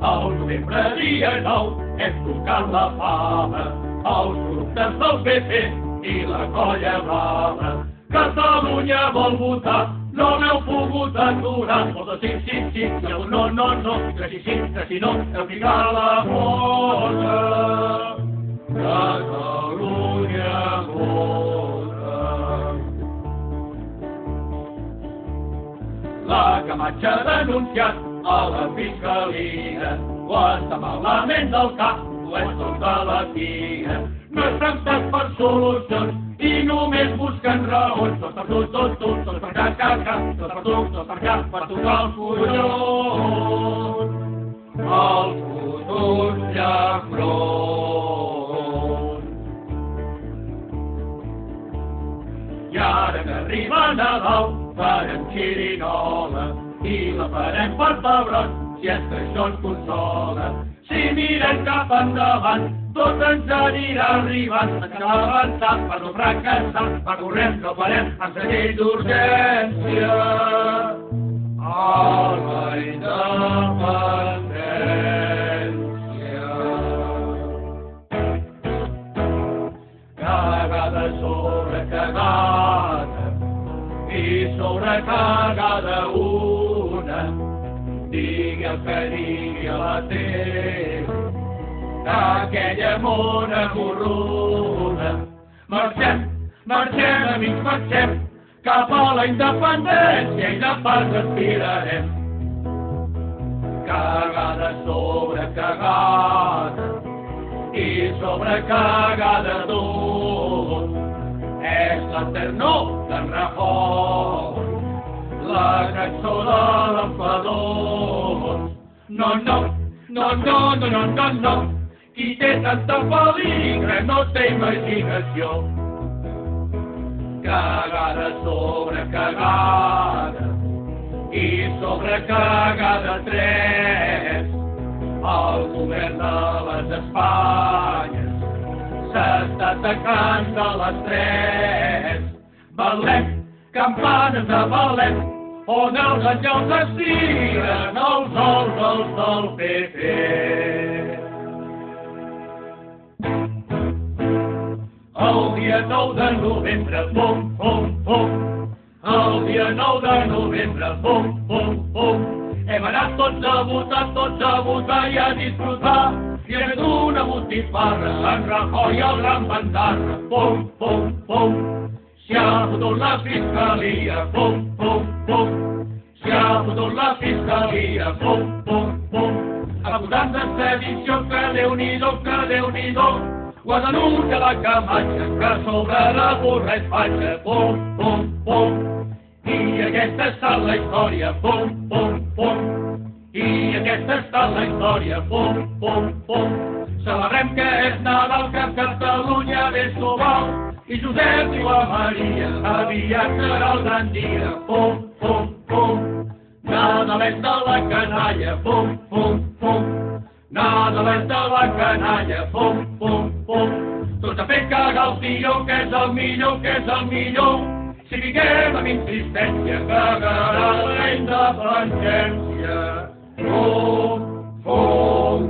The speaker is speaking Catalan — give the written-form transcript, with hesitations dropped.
Al novembre dia 9 hem tocat la fava, els grups del PP i la colla blava. Catalunya vol votar, no n'heu pogut aturar. Vots sí, sí, sí, i el no, no, no, que si no, heu ficat la cosa. Catalunya vota. La Camacho ha denunciat a la fiscalia quant a malament del cap o és tota la tia. No estan per solucions i només busquen raons. Tot per tu, tot per ca, tot per tu, tot per tocar els collons. El futur llafrons. I ara que arriba Nadal farem xirinola i la farem per pebrot, si és que això ens consola. Si mirem cap endavant, tot ens anirà arribant. Ens cal avançar per no fracassar, va corrent, no farem amb la llei d'urgència a la independència. Cagada sobre cagada i sobre cagada una, digui el que digui a la teva, aquella mona morruna. Marxem, marxem, amics, marxem, cap a la independència i de pas aspirarem. Cagada sobre cagada i sobre cagada tot, és l'eternor d'en Rajoy, la cançó de l'enfadós. No, no, no, no, no, no, no, no, qui té tanta pel·lícula no té imaginació. Cagada sobre cagada i sobre cagada tres, el govern de les Espanyes s'està atacant de les tres. Valem, campanes de valem, on els àngels es tiren els ous del PP. El dia 9 de novembre, pum, pum, pum. El dia 9 de novembre, pum, pum, pum. Hem anat tots a votar i a disfrutar. I hem fet una botifarra, en Rajoy i el gran bandarra. Pum, pum, pum. Si ha fotut la fiscalia, pum, pum, pum. Si ha fotut la fiscalia, pum, pum, pum. Acusant de sedició, que Déu-n'hi-do, que Déu-n'hi-do. Ho ha denunciat la Camacho, que sobre la burra és fatxa, pum, pum, pum. I aquesta ha estat la història, pum, pum, pum. I aquesta ha estat la història, pum, pum, pum. Celebrem que és Nadal, que Catalunya ve suau, i Josep diu a Maria, aviat serà el gran dia, pum, pum, pum. Nadalet de la canalla, pum, pum, pum. Nadalet de la canalla, pum, pum, pum. Tots a fer cagar el tio, que és el millor, que és el millor. Si fiquem amb insistència, cagarà la independència. Fum, fum,